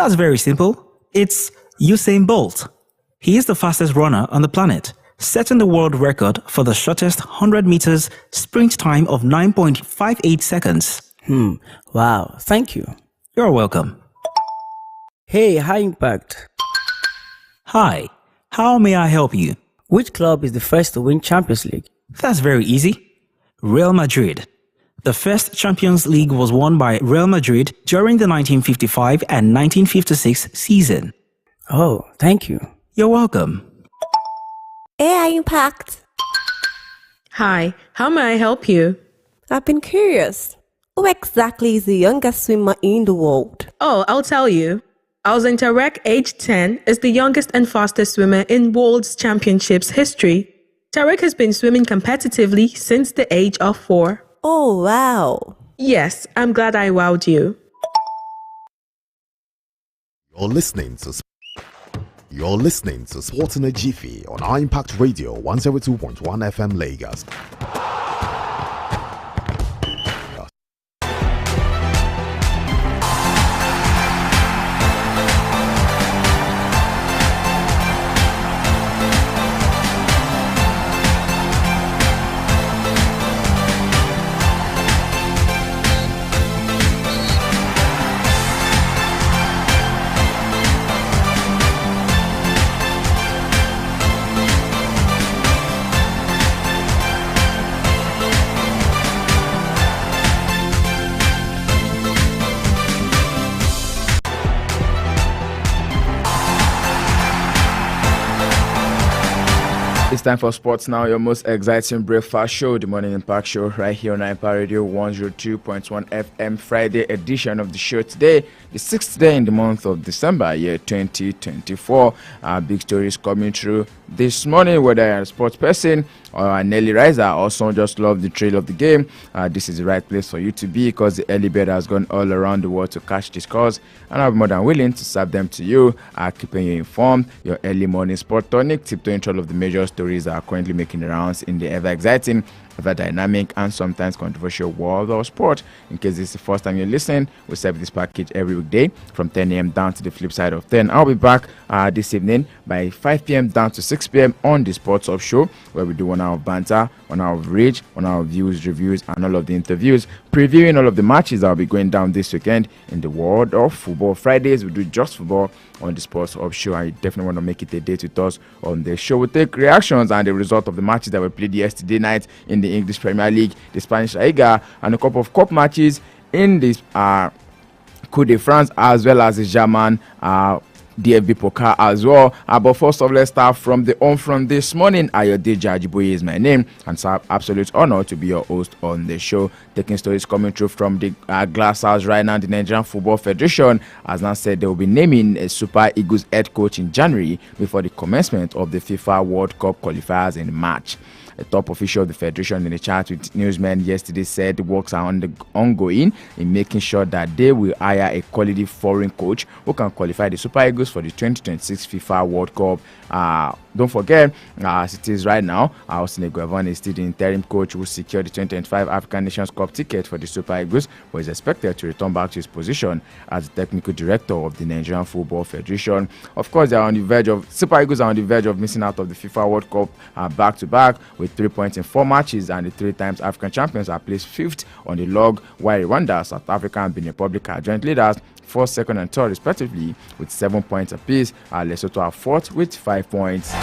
That's very simple. It's Usain Bolt. He is the fastest runner on the planet, setting the world record for the shortest 100 meters sprint time of 9.58 seconds. Wow, thank you. You're welcome. Hey, High Impact. Hi, how may I help you? Which club is the first to win Champions League? That's very easy. Real Madrid. The first Champions League was won by Real Madrid during the 1955 and 1956 season. Oh, thank you. You're welcome. AI Impact. Hi, how may I help you? I've been curious. Who exactly is the youngest swimmer in the world? Oh, I'll tell you. Alzin Tarek, age 10, is the youngest and fastest swimmer in World Championships history. Tarek has been swimming competitively since the age of 4. Oh, wow. Yes, I'm glad I wowed you. You're listening to Sports in a Jiffy on Impact Radio 102.1 FM Lagos. It's time for Sports Now, your most exciting breakfast show, the Morning Impact Show, right here on Impact Radio 102.1 FM, Friday edition of the show today, the 6th day in the month of December, year 2024. Big stories coming through this morning, whether you're a sports person or an early riser or someone just love the trail of the game. This is the right place for you to be, because the early bird has gone all around the world to catch the scores, and I'll be more than willing to serve them to you, keeping you informed. Your early morning sport tonic, tiptoeing through all of the major stories that are currently making the rounds in the ever exciting, ever dynamic, and sometimes controversial world of sport. In case this is the first time you're listening, we serve this package every weekday from 10 a.m. down to the flip side of 10. I'll be back this evening by 5 p.m. down to 6 p.m. on the Sports Up Show, where we do 1 hour of banter, 1 hour of rage, 1 hour of views, reviews, and all of the interviews, previewing all of the matches that will be going down this weekend in the world of football. Fridays, we do just football on the Sports Up Show. I definitely want to make it a date with us on the show. We'll take reactions and the result of the matches that were played yesterday night in the English Premier League, the Spanish La Liga, and a couple of cup matches in this Coupe de France, as well as the German DFB Pokal as well. But first off, let's start from the on front this morning. Ayodeji Ajiboye is my name, and it's an absolute honor to be your host on the show. Taking stories coming through from the glass house right now. The Nigerian Football Federation has now said they will be naming a Super Eagles head coach in January before the commencement of the FIFA World Cup qualifiers in March. A top official of the Federation in a chat with newsmen yesterday said the works are ongoing in making sure that they will hire a quality foreign coach who can qualify the Super Eagles for the 2026 FIFA World Cup. Don't forget, as it is right now, Austin Eguavoen is still the interim coach who secured the 2025 African Nations Cup ticket for the Super Eagles, but is expected to return back to his position as the technical director of the Nigerian Football Federation. Of course, Super Eagles are on the verge of missing out of the FIFA World Cup back-to-back with 3 points in 4 matches, and the 3 times African champions are placed 5th on the log, while Rwanda, South Africa, and Benin Republic are joint leaders, 4th, 2nd, and 3rd respectively, with 7 points apiece. Lesotho are 4th with 5 points.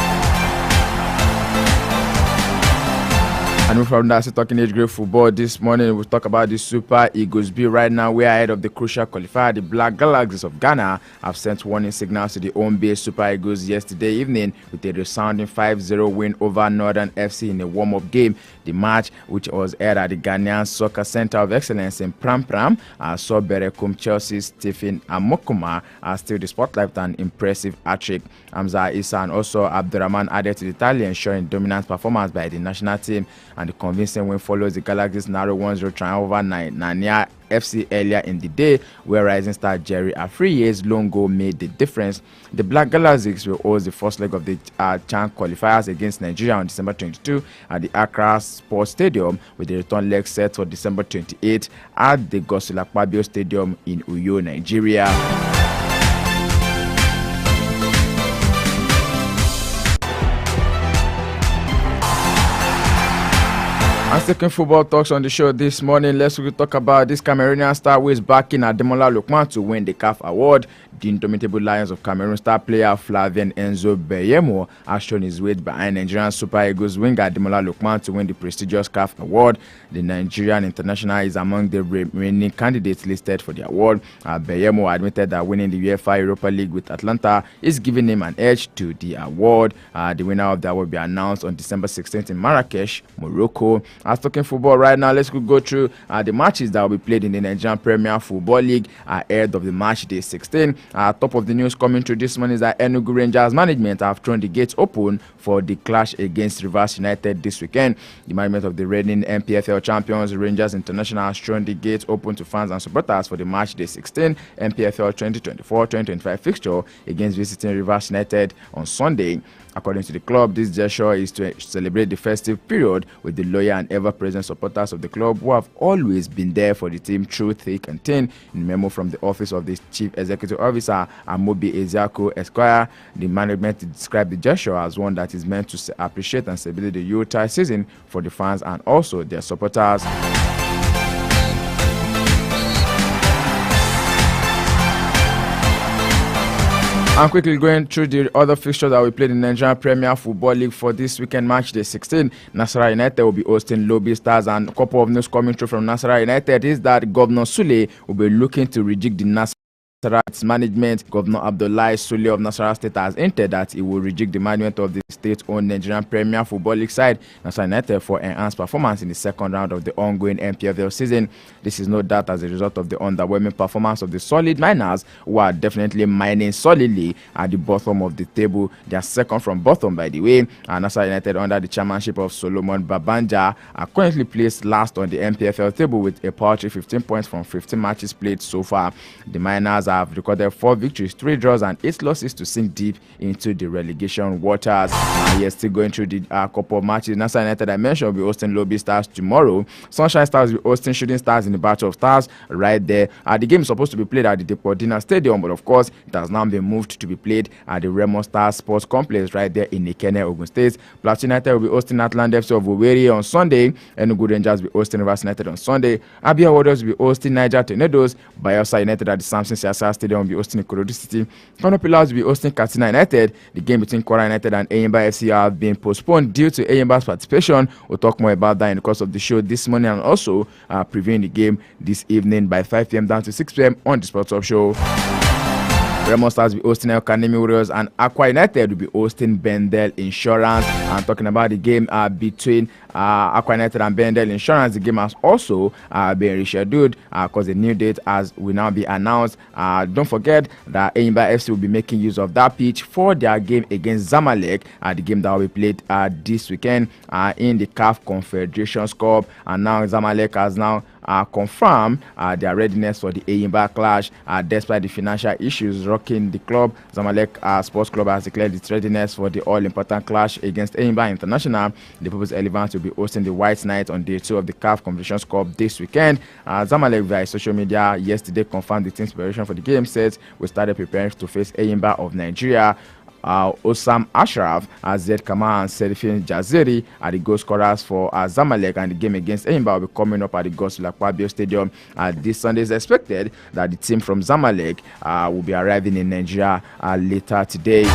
And from that, talking age grade football this morning, we'll talk about the Super Eagles B. Right now, we are ahead of the crucial qualifier. The Black Galaxies of Ghana have sent warning signals to the home base Super Eagles yesterday evening with a resounding 5-0 win over Northern FC in a warm-up game. The match, which was aired at the Ghanaian Soccer Center of Excellence in Pram Pram, saw Berekum Chelsea's Stephen Amokuma steal the spotlight with an impressive hat-trick. Hamza Issa and also Abdurrahman added to the tally, ensuring dominant performance by the national team, and the convincing win follows the Galaxy's narrow 1-0 triumph over Nanya FC earlier in the day, where rising star Jerry Afriye's lone goal made the difference. The Black Galaxies will host the first leg of the CHAN qualifiers against Nigeria on December 22 at the Accra Sports Stadium, with the return leg set for December 28 at the Godswill Akpabio Stadium in Uyo, Nigeria. Taking football talks on the show this morning. Let's talk about this Cameroonian star who is backing Ademola Lookman to win the CAF award. The indomitable Lions of Cameroon star player Flavien Enzo Beyemo has shown his weight behind Nigerian Super Eagles winger Ademola Lookman to win the prestigious CAF award. The Nigerian international is among the remaining candidates listed for the award. Beyemo admitted that winning the UEFA Europa League with Atlanta is giving him an edge to the award. The winner of the award will be announced on December 16th in Marrakesh, Morocco. As talking football right now, let's go through the matches that will be played in the Nigerian Premier Football League ahead of the match day 16. Top of the news coming through this morning is that Enugu Rangers management have thrown the gates open for the clash against Rivers United this weekend. The management of the reigning MPFL champions Rangers International has thrown the gates open to fans and supporters for the match day 16 MPFL 2024-2025 fixture against visiting Rivers United on Sunday. According to the club, this gesture is to celebrate the festive period with the loyal and ever-present supporters of the club who have always been there for the team through thick and thin. In a memo from the office of the Chief Executive Officer, Amobi Ezeako Esquire, the management described the gesture as one that is meant to appreciate and celebrate the Yuletide season for the fans and also their supporters. I'm quickly going through the other fixtures that we played in the Nigerian Premier Football League for this weekend match day 16. Nasarawa United will be hosting Lobby Stars, and a couple of news coming through from Nasarawa United is that Governor Sule will be looking to reject the Nasarawa management. Governor Abdullahi Sule of Nasarawa State has hinted that he will reject the management of the state-owned Nigerian Premier Football League side, Nasarawa United, for enhanced performance in the second round of the ongoing MPFL season. This is no doubt as a result of the underwhelming performance of the solid miners, who are definitely mining solidly at the bottom of the table. They are second from bottom, by the way. Nasarawa United, under the chairmanship of Solomon Babanja, are currently placed last on the MPFL table with a paltry 15 points from 15 matches played so far. The miners have recorded 4 victories, 3 draws, and 8 losses to sink deep into the relegation waters. Yes, still going through the couple of matches. Nasarawa United, I mentioned, will be hosting Lobby Stars tomorrow. Sunshine Stars will be hosting Shooting Stars in the Battle of Stars right there. The game is supposed to be played at the Deportina Stadium, but of course, it has now been moved to be played at the Remo Stars Sports Complex right there in Ikene, Ogun State. Plateau United will be hosting Atlanta FC of Owerri on Sunday. Enugu Rangers will be hosting Rivers United on Sunday. Abia Warriors will be hosting Niger Tornadoes. Bayelsa United at the Samson Siasa Stadium will be hosting Ikorodu City. Kano Pillars will be hosting Katsina United. The game between Kwara United and Eyimba FC have been postponed due to Eyimba's participation. We'll talk more about that in the course of the show this morning, and also previewing the game this evening by 5 p.m. down to 6 p.m. on the Sports Up Show. Remo Stars will be hosting El Kanemi Warriors, and Aqua United will be hosting Bendel Insurance. I'm talking about the game between Aqua United and Bendel Insurance. The game has also been rescheduled because the new date will now be announced. Don't forget that Eyimba FC will be making use of that pitch for their game against Zamalek, the game that will be played this weekend in the CAF Confederations Cup. And now Zamalek has now confirmed their readiness for the Eyimba clash despite the financial issues rocking the club. Zamalek Sports Club has declared its readiness for the all-important clash against Eyimba International. The People's Elephants will be hosting the White Knights on day 2 of the CAF Confederations Cup this weekend. Zamalek via social media yesterday confirmed the team's preparation for the game. Says we started preparing to face Eyimba of Nigeria. Osam Ashraf, Zed Kamal, and Serifin Jazeri are the goal scorers for Zamalek, and the game against Eyimba will be coming up at the Gospel Akpabio Stadium this Sunday. It's expected that the team from Zamalek will be arriving in Nigeria later today.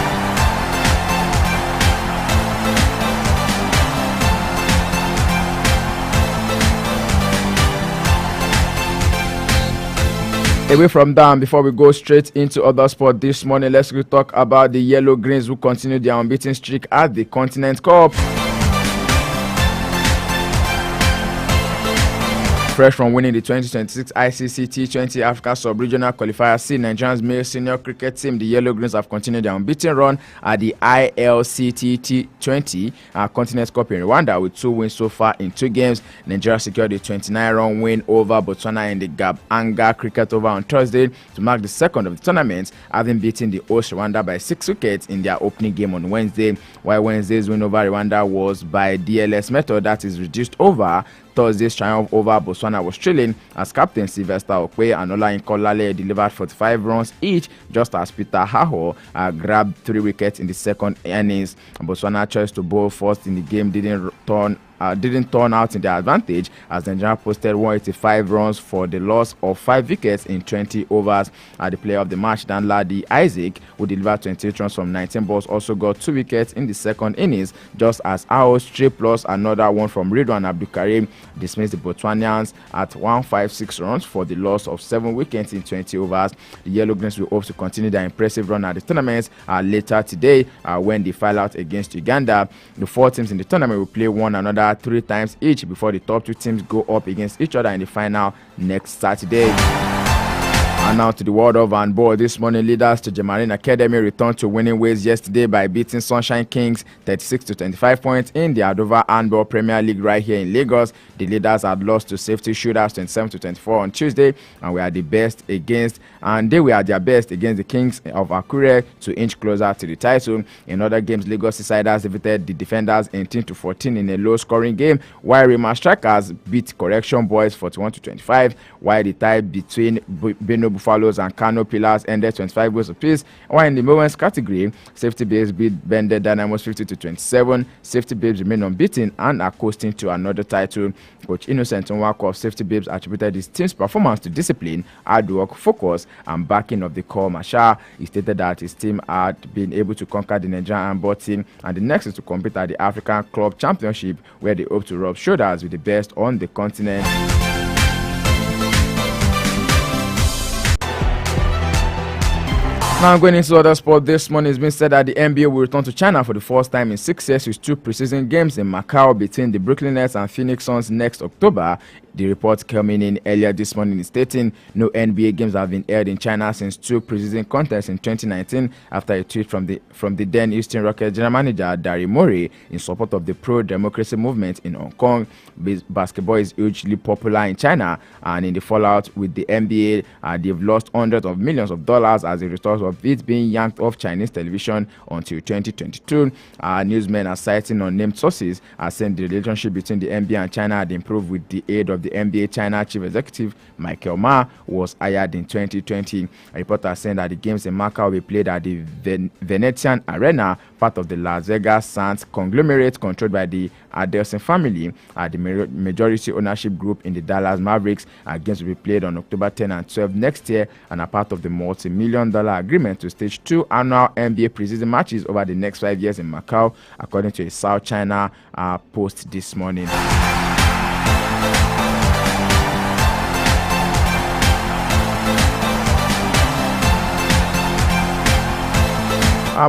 Away from that, before we go straight into other sport this morning, let's talk about the Yellow Greens, who continue their unbeaten streak at the Continent Cup. Fresh from winning the 2026 ICC T20 Africa Sub-Regional Qualifier C, Nigeria's male senior cricket team, the Yellow Greens, have continued their unbeaten run at the ILCT T20 Continent Cup in Rwanda with 2 wins so far in 2 games. Nigeria secured a 29-run win over Botswana in the Gabanga Cricket Oval on Thursday to mark the second of the tournament, having beaten the host Rwanda by 6 wickets in their opening game on Wednesday. While Wednesday's win over Rwanda was by DLS method, that is reduced over, Thursday's triumph over Botswana was thrilling as Captain Sylvester Okwe and Ola Inkolale delivered 45 runs each, just as Peter Haho grabbed 3 wickets in the second innings. Botswana chose to bowl first in the game, didn't turn didn't turn out in their advantage, as Nigeria posted 185 runs for the loss of 5 wickets in 20 overs. The player of the match, Danladi Isaac, who delivered 28 runs from 19 balls, also got 2 wickets in the second innings, just as Ao's 3 plus another one from Ridwan Abdulkarim dismissed the Botswanians at 156 runs for the loss of 7 wickets in 20 overs. The Yellow Greens will hope to continue their impressive run at the tournament later today when they file out against Uganda. The 4 teams in the tournament will play one another 3 times each before the top 2 teams go up against each other in the final next Saturday. And now to the world of handball. This morning, leaders to Jamarine Academy returned to winning ways yesterday by beating Sunshine Kings 36 to 25 points in the Adova Handball Premier League right here in Lagos. The leaders had lost to Safety Shooters 27 to 24 on Tuesday, and they were their best against the Kings of Akure to inch closer to the title. In other games, Lagos Insiders defeated the Defenders 18 to 14 in a low-scoring game, while Rima Strikers beat Correction Boys 41 to 25, while the tie between Benno Buffaloes and Kano Pillars ended 25 goals apiece. While in the moments category, Safety Babes beat Bended Dynamos 50 to 27. Safety Babes remain unbeaten and are coasting to another title. Coach Innocent Nwako of Safety Babes attributed his team's performance to discipline, hard work, focus, and backing of the core marshal. He stated that his team had been able to conquer the Nigerian handball team, and the next is to compete at the African Club Championship, where they hope to rub shoulders with the best on the continent. Now going into other sport, this morning it's been said that the NBA will return to China for the first time in 6 years with 2 preseason games in Macau between the Brooklyn Nets and Phoenix Suns next October. The report coming in earlier this morning is stating no NBA games have been held in China since 2 preseason contests in 2019 after a tweet from the then Houston Rockets general manager Daryl Morey in support of the pro-democracy movement in Hong Kong. Basketball is hugely popular in China, and in the fallout with the NBA, they've lost hundreds of millions of dollars as a result of it being yanked off Chinese television until 2022. Newsmen are citing unnamed sources are saying the relationship between the NBA and China had improved with the aid of the NBA China chief executive Michael Ma, who was hired in 2020. A reporter saying that the games in Macau will be played at the Venetian Arena, part of the Las Vegas Sands conglomerate controlled by the Adelson family. The majority ownership group in the Dallas Mavericks. Games will be played on October 10 and 12 next year and are part of the multi-million-dollar agreement to stage 2 annual NBA preseason matches over the next 5 years in Macau, according to a South China post this morning.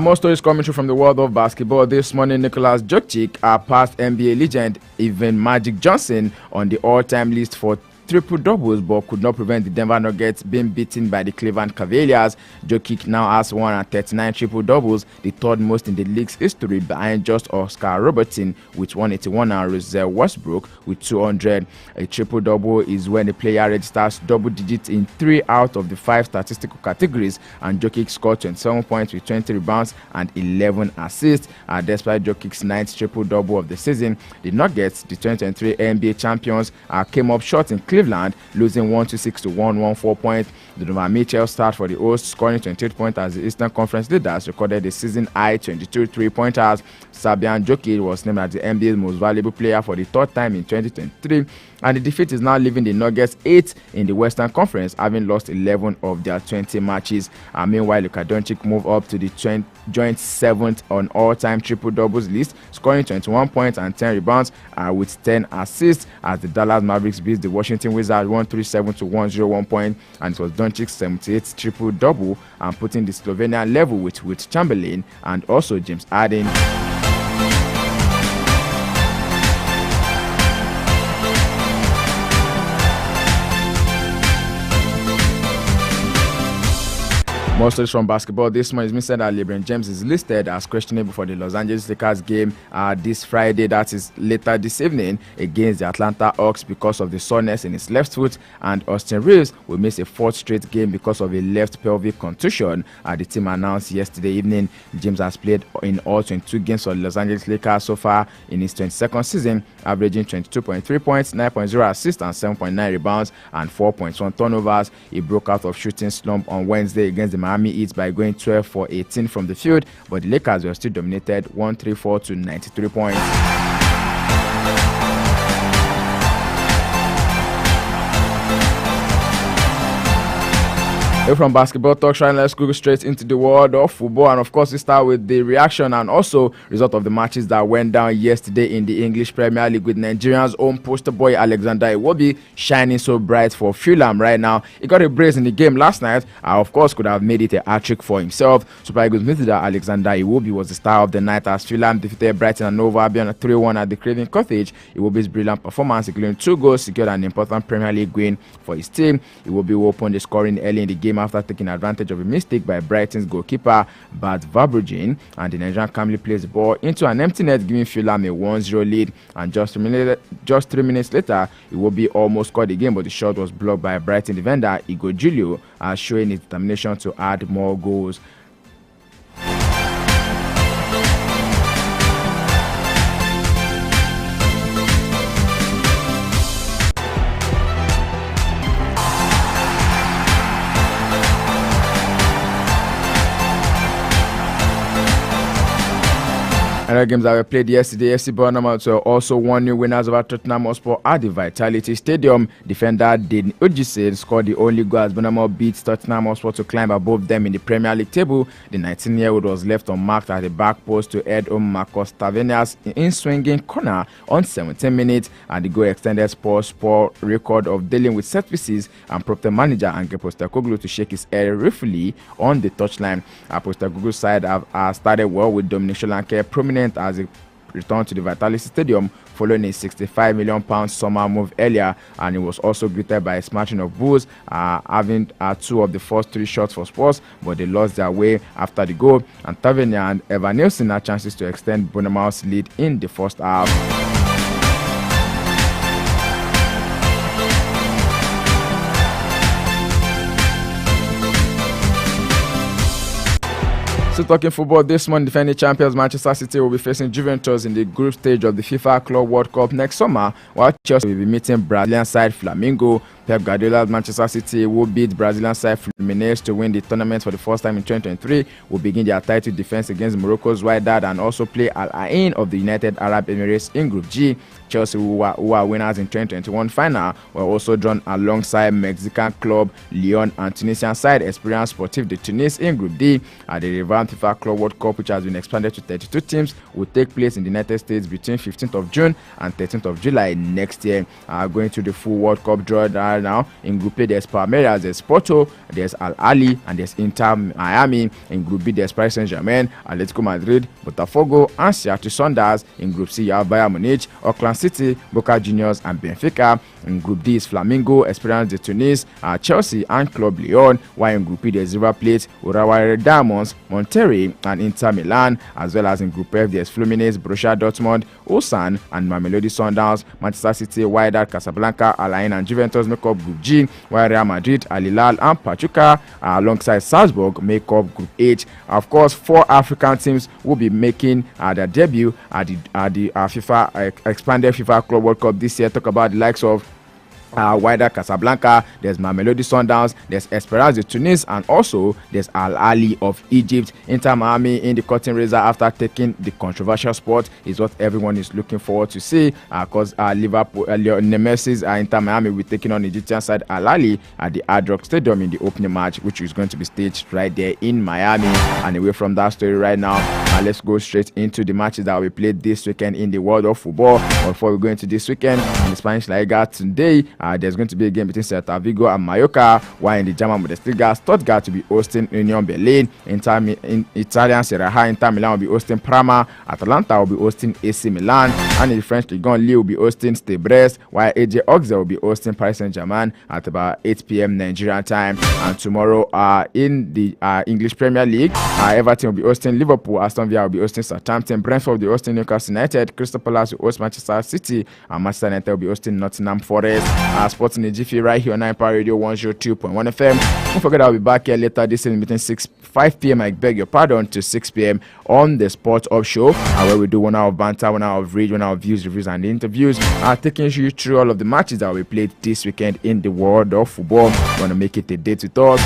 More stories coming through from the world of basketball. This morning, Nicholas Jokic, past NBA legend, even Magic Johnson, on the all-time list for triple doubles, but could not prevent the Denver Nuggets being beaten by the Cleveland Cavaliers. Jokic now has 139 triple doubles, the 3rd most in the league's history, behind just Oscar Robertson with 181 and Russell Westbrook with 200. A triple double is when a player registers double digits in 3 out of the 5 statistical categories, and Jokic scored 27 points with 20 rebounds and 11 assists. Despite Jokic's 9th triple double of the season, the Nuggets, the 2023 NBA champions, came up short in Cleveland, losing 126 to 114 points. Donovan Mitchell started for the hosts, scoring 28 points as the Eastern Conference leaders recorded the season high 22 3-pointers. Serbian Jokic was named as the NBA's most valuable player for the 3rd time in 2023, and the defeat is now leaving the Nuggets 8th in the Western Conference, having lost 11 of their 20 matches. Meanwhile, Luka Doncic moved up to the joint 7th on all-time triple-doubles list, scoring 21 points and 10 rebounds with 10 assists as the Dallas Mavericks beat the Washington Wizards 137 to 101 points, and it was Doncic's 78th triple-double and putting the Slovenian level with Chamberlain and also James Harden. More stories from basketball. This morning, it's been said that LeBron James is listed as questionable for the Los Angeles Lakers game this Friday, that is later this evening, against the Atlanta Hawks because of the soreness in his left foot, and Austin Reeves will miss a 4th straight game because of a left pelvic contusion. The team announced yesterday evening. James has played in all 22 games for the Los Angeles Lakers so far in his 22nd season, averaging 22.3 points, 9.0 assists, and 7.9 rebounds, and 4.1 turnovers. He broke out of shooting slump on Wednesday against the Miami Heat by going 12 for 18 from the field, but the Lakers were still dominated 134 to 93 points. Away from basketball talk, let's go straight into the world of football. And of course, we start with the reaction and also result of the matches that went down yesterday in the English Premier League, with Nigeria's own poster boy Alexander Iwobi shining so bright for Fulham right now. He got a brace in the game last night. Of course, could have made it a hat-trick for himself. Super Eagles midfielder Alexander Iwobi was the star of the night as Fulham defeated Brighton and Hove Albion 3-1 at the Craven Cottage. Iwobi's brilliant performance, including 2 goals, secured an important Premier League win for his team. Iwobi opened the scoring early in the game after taking advantage of a mistake by Brighton's goalkeeper Bart Verbruggen, and the Nigerian calmly placed the ball into an empty net, giving Fulham a 1-0 lead. And just 3 minutes later, Iwobi almost scored the game, but the shot was blocked by Brighton defender Igor Julio, showing his determination to add more goals. Other games that were played yesterday, FC Bournemouth were also one new winners over Tottenham Hotspur at the Vitality Stadium. Defender Dean Ujise scored the only goal as Bournemouth beat Tottenham Hotspur to climb above them in the Premier League table. The 19-year-old was left unmarked at the back post to head home Marcos Tavernias in swinging corner on 17 minutes, and the goal extended Spurs' poor record of dealing with set pieces and prompted manager Ange Postecoglou to shake his head ruefully on the touchline. Postecoglou's side have started well, with Dominic Solanke prominent as he returned to the Vitality Stadium following a £65 million summer move earlier, and he was also greeted by a smashing of bulls, having 2 of the first 3 shots for Spurs, but they lost their way after the goal, and Tavernier and Evan Nielsen had chances to extend Bournemouth's lead in the first half. Still talking football, this month defending champions Manchester City will be facing Juventus in the group stage of the FIFA Club World Cup next summer, while Chelsea will be meeting Brazilian side Flamengo. Pep Guardiola's Manchester City will beat Brazilian side Fluminense to win the tournament for the first time in 2023, will begin their title defense against Morocco's Wydad and also play Al Ain of the United Arab Emirates in Group G. Chelsea, who are winners in 2021 final, were also drawn alongside Mexican club Lyon and Tunisian side Esperance Sportive de Tunis in Group D. The revamped FIFA Club World Cup, which has been expanded to 32 teams, will take place in the United States between 15th of June and 13th of July next year. Going to the full World Cup draw right now. In Group A, there's Palmeiras, there's Porto, there's Al Ahly, and there's Inter Miami. In Group B, there's Paris Saint-Germain, Atletico Madrid, Botafogo, and Seattle Sounders. In Group C, you have Bayern Munich, Auckland City, Boca Juniors, and Benfica. In Group D is Flamengo, Esperance de Tunis, Chelsea, and Club Lyon. While in Group E, there's River Plate, Urawa Diamonds, Monterrey, and Inter Milan. As well as in Group F, there's Fluminense, Borussia Dortmund, Ulsan, and Mamelodi Sundowns. Manchester City, Wydad, Casablanca, Al Ain, and Juventus make up Group G, while Real Madrid, Al Hilal, and Pachuca alongside Salzburg make up Group H. Of course, 4 African teams will be making their debut at the FIFA expanded FIFA Club World Cup this year. Talk about the likes of Wydad Casablanca, there's Mamelodi Sundowns, there's Esperance de Tunis, and also there's Al Ahly of Egypt. Inter Miami in the curtain raiser after taking the controversial spot is what everyone is looking forward to see, because Liverpool Nemesis Inter Miami will be taking on Egyptian side Al Ahly at the Hard Rock Stadium in the opening match, which is going to be staged right there in Miami. And away from that story right now, let's go straight into the matches that we played this weekend in the world of football. Before we go into this weekend in the Spanish La Liga today, there's going to be a game between Celta Vigo and Mallorca, while in the German Bundesliga, Stuttgart to be hosting Union Berlin. In Italian Serie A, Inter Milan will be hosting Parma, Atalanta will be hosting AC Milan, and in the French Ligue 1, Lille will be hosting Stade Brest, while AJ Auxerre will be hosting Paris Saint-Germain at about 8 p.m. Nigerian time. And tomorrow in the English Premier League, Everton will be hosting Liverpool, Aston Villa will be hosting Southampton, Brentford will be hosting Newcastle United, Crystal Palace will host Manchester City, and Manchester United will be hosting Nottingham Forest. Sports in the Jiffy right here on 9 Power Radio 102.1 FM. Don't forget I'll be back here later this evening between 5 p.m. I beg your pardon to 6 p.m. on the Sports Up Show, where we do 1 hour of banter, 1 hour of read, 1 hour of views, reviews, and interviews, taking you through all of the matches that we played this weekend in the world of football. Want to make it a date with us?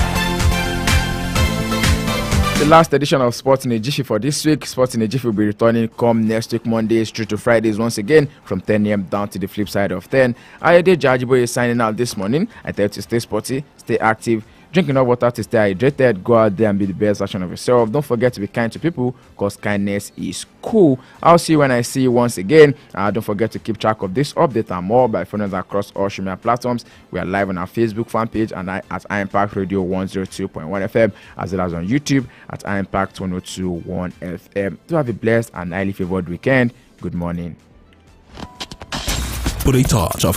The last edition of Sports in a Jiffy for this week. Sports in a Jiffy will be returning come next week, Mondays through to Fridays once again from 10 a.m. down to the flip side of 10. Ayode Jajibo is signing out this morning. I tell you to stay sporty, stay active, Drink enough water to stay hydrated. Go out there and be the best version of yourself. Don't forget to be kind to people because kindness is cool. I'll see you when I see you once again. Don't forget to keep track of this update and more by following us across all social media platforms. We are live on our Facebook fan page and at iImpact Radio 102.1 FM, as well as on YouTube at iImpact 102.1 FM. To have a blessed and highly favored weekend. Good morning. Put a touch of